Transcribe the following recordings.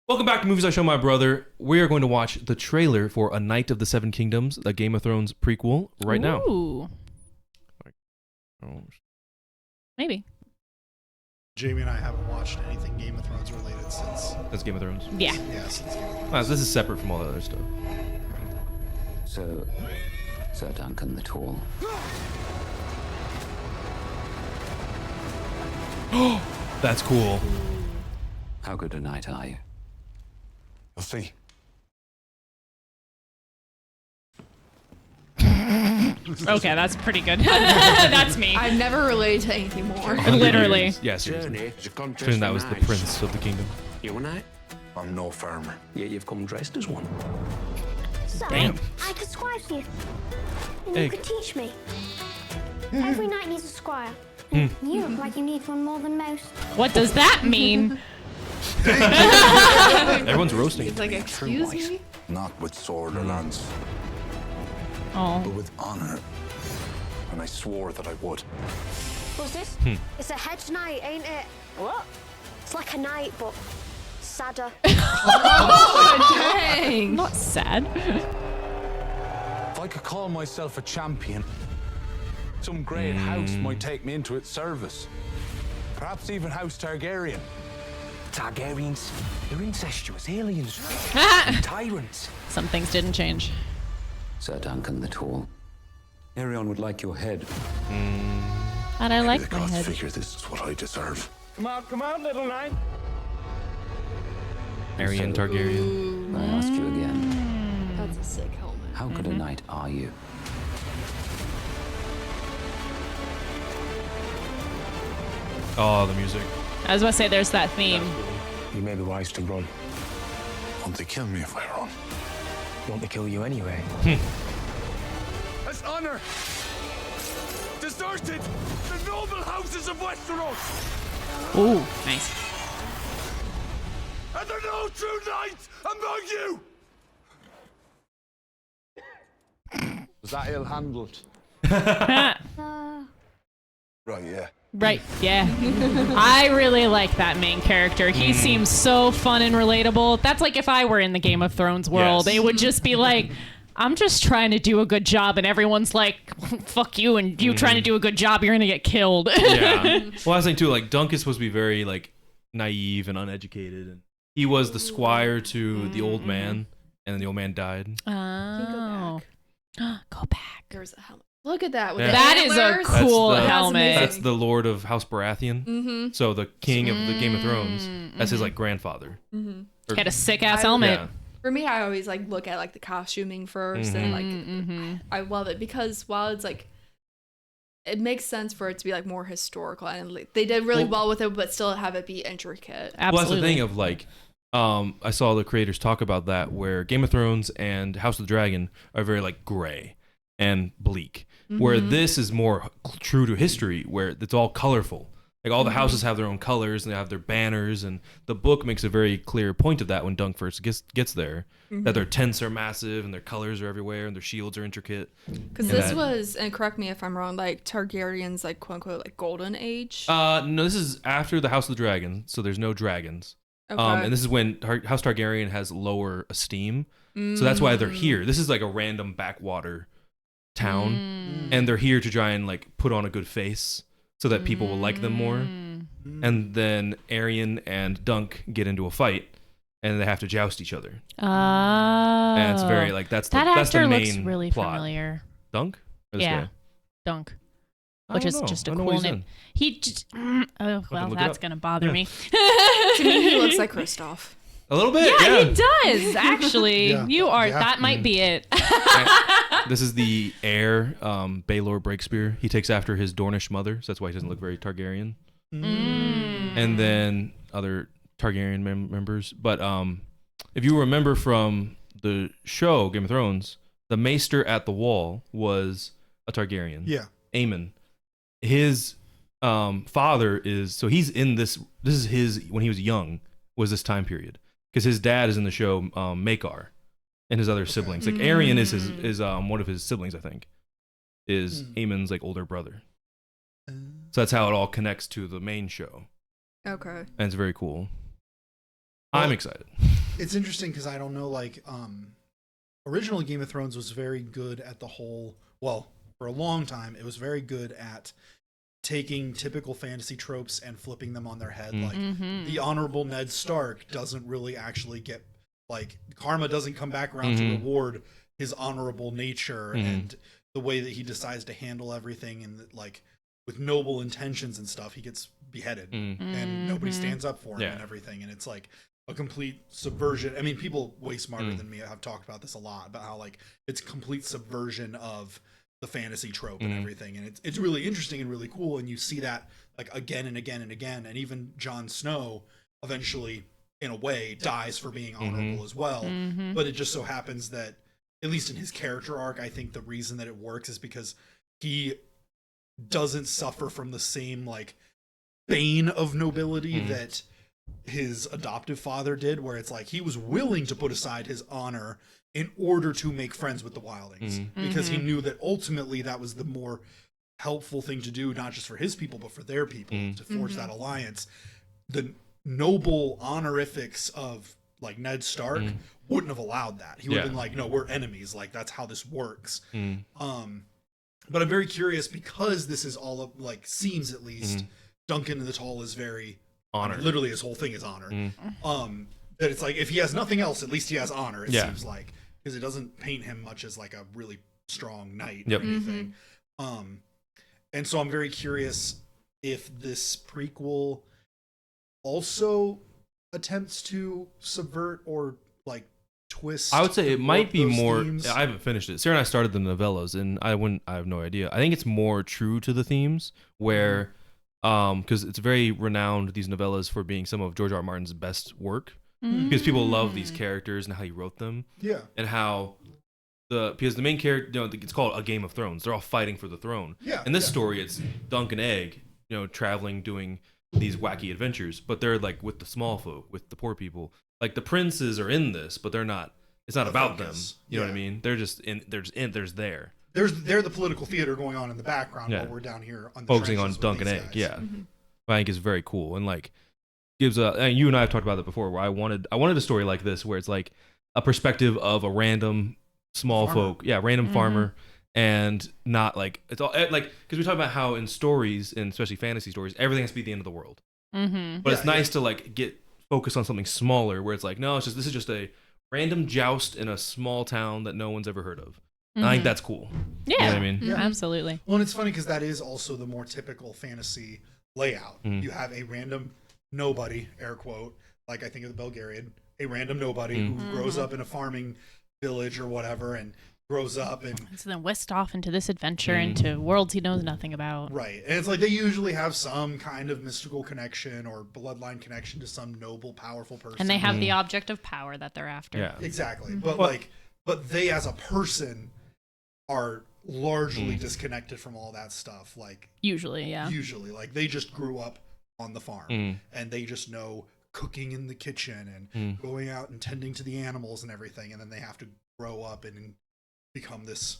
Welcome back to Movies I Show My Brother. We are going to watch the trailer for A Knight of the Seven Kingdoms, the Game of Thrones prequel, right now. Ooh. Maybe. Jamie and I haven't watched anything Game of Thrones related since. That's Game of Thrones. Yeah. Yeah, since Game of Thrones. Ah, so this is separate from all the other stuff. So, Sir Duncan the Tall. That's cool. How good a knight are you? You'll see. Okay, that's pretty good. That's me. I've never related to anything more. 100 Literally. years. Yeah, seriously. Journey to contest Imagine that for was the knights. prince of the kingdom. You a knight? I'm no farmer. Yet you've come dressed as one. So, Damn. I could squire you. And Egg. you could teach me. Every knight needs a squire. And you look like you need one more than most. What does that mean? Everyone's roasting. He's like, excuse me? Not with sword or lance, but Oh. with honor. And I swore that I would. What's this? It's a hedge knight, ain't it? What? It's like a knight, but sadder. Dang. Not sad. If I could call myself a champion, some great house might take me into its service. Perhaps even House Targaryen. Targaryens, they're incestuous aliens. Tyrants. Some things didn't change. Sir Duncan the Tall. Arion would like your head. And I like the my gods head. figure this is what I deserve. Come on, little knight. Aryan Targaryen. I ask you again, That's a sick helmet. how good a knight are you? Oh, the music. I was about to say, there's that theme. You may be wise to run. Won't they kill me if I run? Want to kill you anyway. As honor! Deserted the noble houses of Westeros! Ooh, nice. And there are no true knights among you! Was that ill-handled? Right, yeah. Right, yeah. I really like that main character. He seems so fun and relatable. That's like if I were in the Game of Thrones world. Yes. It would just be like, I'm just trying to do a good job, and everyone's like, fuck you, and you trying to do a good job, you're gonna get killed. Yeah. Well, I was saying too, like, Dunk is supposed to be very, like, naive and uneducated. And he was the squire to the old man, and then the old man died. Oh. Go back. There's a helmet. Look at that. With Yeah. the That is a antlers. cool That's the- helmet. That's the Lord of House Baratheon. Mm-hmm. So the king of the Game of Thrones. That's his, like, grandfather. Mm-hmm. Or- Had a sick ass I- helmet. Yeah. For me, I always like look at like the costuming 1st and like I love it because while it's like it makes sense for it to be like more historical and like, they did really well with it, but still have it be intricate. Absolutely. Well, that's the thing of like, I saw the creators talk about that where Game of Thrones and House of the Dragon are very like gray and bleak, where this is more true to history, where it's all colorful. Like all the houses have their own colors and they have their banners, and the book makes a very clear point of that when Dunk first gets there, that their tents are massive and their colors are everywhere and their shields are intricate. Because And this that- was, and correct me if I'm wrong, like Targaryen's like quote unquote like golden age. No, this is after the House of the Dragon, so there's no dragons. Okay. And this is when House Targaryen has lower esteem. So that's why they're here. This is like a random backwater town. And they're here to try and like put on a good face so that people will like them more. And then Aryan and Dunk get into a fight and they have to joust each other. Oh. And it's very like that's the, that that's the actor main looks really plot. familiar. Dunk? Or this Yeah. guy? Dunk. I Which don't is know. just I a don't know what cool he's name. in. He just, oh, well, look it that's up. gonna bother Yeah. me. To me, he looks like Kristoff. A little bit, Yeah, yeah. he does, actually. Yeah. You are, Yeah. that might be it. This is the heir, Baelor Breakspear. He takes after his Dornish mother, so that's why he doesn't look very Targaryen. And then other Targaryen members. But if you remember from the show Game of Thrones, the Maester at the Wall was a Targaryen. Yeah. Aemon. His father is, so he's in this is his, when he was young, was this time period. Because his dad is in the show Maekar and his other siblings. Like Aryan is one of his siblings, I think, is Aemon's like older brother. So that's how it all connects to the main show. Okay. And it's very cool. Well, I'm excited. It's interesting because I don't know, like, original Game of Thrones was very good at the whole, well, for a long time, it was very good at taking typical fantasy tropes and flipping them on their head. Like, the honorable Ned Stark doesn't really actually get, like, karma doesn't come back around to reward his honorable nature and the way that he decides to handle everything, and, like, with noble intentions and stuff, he gets beheaded and nobody stands up for him and everything. And it's like a complete subversion. I mean, people way smarter than me have talked about this a lot, about how, like, it's complete subversion of the fantasy trope and everything. And it's really interesting and really cool. And you see that, like, again and again and again. And even Jon Snow eventually, in a way, dies for being honorable as well. But it just so happens that, at least in his character arc, I think the reason that it works is because he doesn't suffer from the same, like, bane of nobility that his adoptive father did, where it's like he was willing to put aside his honor in order to make friends with the wildlings, because he knew that ultimately that was the more helpful thing to do, not just for his people but for their people, to forge that alliance. The noble honorifics of, like, Ned Stark wouldn't have allowed that. He would have been like, no, we're enemies, like, that's how this works. But I'm very curious, because this is all of, like, seems at least Duncan the Tall is very honor. I mean, literally his whole thing is honor. That it's like, if he has nothing else, at least he has honor, it seems like, because it doesn't paint him much as, like, a really strong knight or anything. And so I'm very curious if this prequel also attempts to subvert or, like, twist. I would say it might be more. Themes. I haven't finished it. Sarah and I started the novellas, and I have no idea. I think it's more true to the themes, where, because it's very renowned, these novellas, for being some of George R. R. Martin's best work, because people love these characters and how he wrote them, and how because the main character, you know, it's called A Game of Thrones. They're all fighting for the throne. In this story, it's Dunk and Egg, you know, traveling, doing these wacky adventures, but they're, like, with the small folk, with the poor people. Like, the princes are in this, but they're not. It's not about them. You know what I mean? They're just in. There's there. They're the political theater going on in the background while we're down here on the focusing on Dunk and Egg. I think it's very cool, and, like, gives a. And you and I have talked about it before, where I wanted a story like this, where it's like a perspective of a random small folk, random farmer. And not, like, it's all, like, because we talk about how in stories, and especially fantasy stories, everything has to be the end of the world. But it's nice to, like, get focused on something smaller, where it's like, no, this is just a random joust in a small town that no one's ever heard of. And I think that's cool. You know what I mean? Absolutely. Well, and it's funny because that is also the more typical fantasy layout. You have a random nobody, air quote, like, I think of the Belgariad, a random nobody who grows up in a farming village or whatever, and grows up and so then whisked off into this adventure into worlds he knows nothing about. Right. And it's like they usually have some kind of mystical connection or bloodline connection to some noble, powerful person. And they have the object of power that they're after. Exactly. But they as a person are largely disconnected from all that stuff. Like, usually, like, they just grew up on the farm and they just know cooking in the kitchen and going out and tending to the animals and everything, and then they have to grow up and become this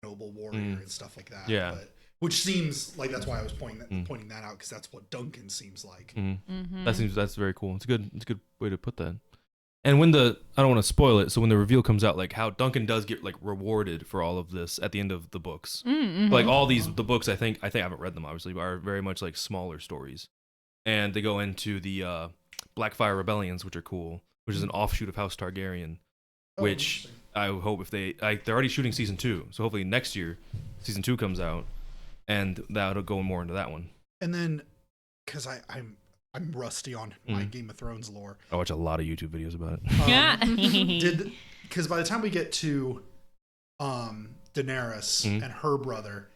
noble warrior and stuff like that. But, which seems like, that's why I was pointing that out, because that's what Duncan seems like. That's very cool. It's a good way to put that. And when I don't want to spoil it, so when the reveal comes out, like, how Duncan does get, like, rewarded for all of this at the end of the books. Like, all the books, I think I haven't read them, obviously, but are very much, like, smaller stories. And they go into the Blackfire Rebellions, which are cool, which is an offshoot of House Targaryen, which I hope, if they're already shooting season 2, so hopefully next year season 2 comes out, and that'll go more into that one. And then, because I'm rusty on my Game of Thrones lore, I watch a lot of YouTube videos about it. Because by the time we get to Daenerys and her brother,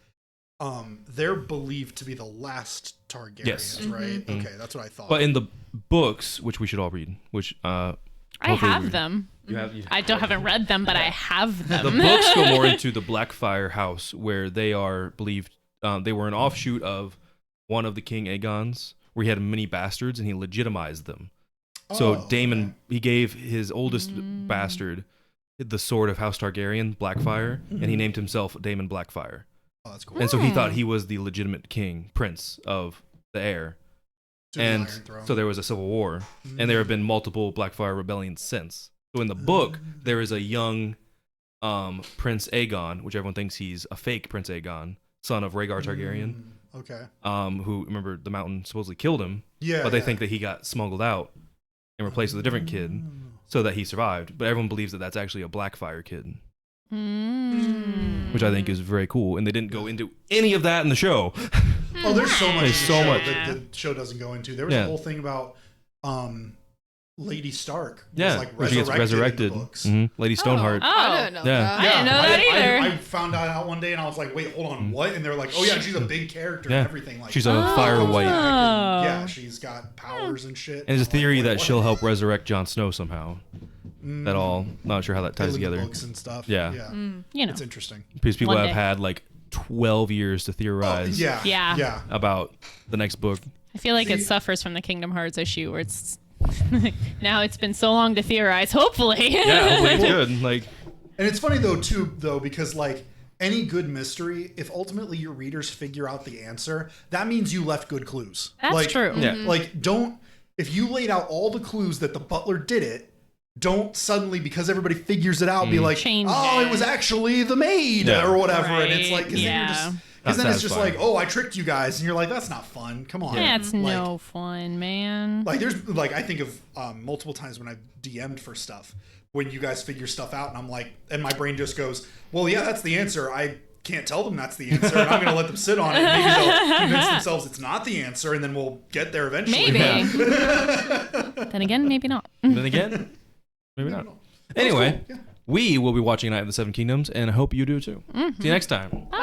they're believed to be the last Targaryens, right? Okay, that's what I thought. But in the books, which we should all read, which I have them. Haven't read them, but I have them. The books go more into the Blackfire House, where they are believed they were an offshoot of one of the King Aegon's, where he had many bastards and he legitimized them. So Daemon, he gave his oldest bastard the sword of House Targaryen, Blackfire, and he named himself Daemon Blackfire. Oh, that's cool. And so he thought he was the legitimate prince of the heir. To the and Iron Throne. so there was a civil war, and there have been multiple Blackfire rebellions since. So in the book, there is a young Prince Aegon, which everyone thinks he's a fake Prince Aegon, son of Rhaegar Targaryen. Okay. Who, remember, the Mountain supposedly killed him. Yeah. But they think that he got smuggled out and replaced with a different kid so that he survived. But everyone believes that that's actually a Blackfire kid. Which I think is very cool. And they didn't go into any of that in the show. Oh, there's so much. There's so much that the show doesn't go into. There was a whole thing about Lady Stark. Yeah, Was, like, where she gets resurrected. In the books. Lady Stoneheart. I didn't know Yeah. that. I didn't know that either. I found out one day and I was like, wait, hold on, what? And they're like, oh yeah, she's a big character and everything. Like, She's a fire white. yeah, she's got powers and shit. And there's a I'm like, theory wait, that what? she'll help resurrect Jon Snow somehow. That all, not sure how that ties They leak together. books and stuff. Yeah. You know. It's interesting. Because people One have day. had like 12 years to theorize Yeah. about the next book. I feel like it suffers from the Kingdom Hearts issue where it's now it's been so long to theorize. Hopefully. Yeah, hopefully it's good. Like, And it's funny though, because like any good mystery, if ultimately your readers figure out the answer, that means you left good clues. That's like, true. Yeah. Like, if you laid out all the clues that the butler did it, don't suddenly, because everybody figures it out, be like, Change it was actually the maid or whatever. And it's like, because then you're just, because then it's just like, oh, I tricked you guys, and you're like, that's not fun. Come on. That's Like, no fun, man. like there's like I think of multiple times when I've DM'd for stuff when you guys figure stuff out and I'm like, and my brain just goes, well, yeah, that's the answer. I can't tell them that's the answer, and I'm gonna let them sit on it. Maybe they'll convince themselves it's not the answer, and then we'll get there eventually. Maybe. Then again, maybe not. then again, maybe not. Anyway, we will be watching Night of the Seven Kingdoms, and I hope you do too. See you next time. Bye.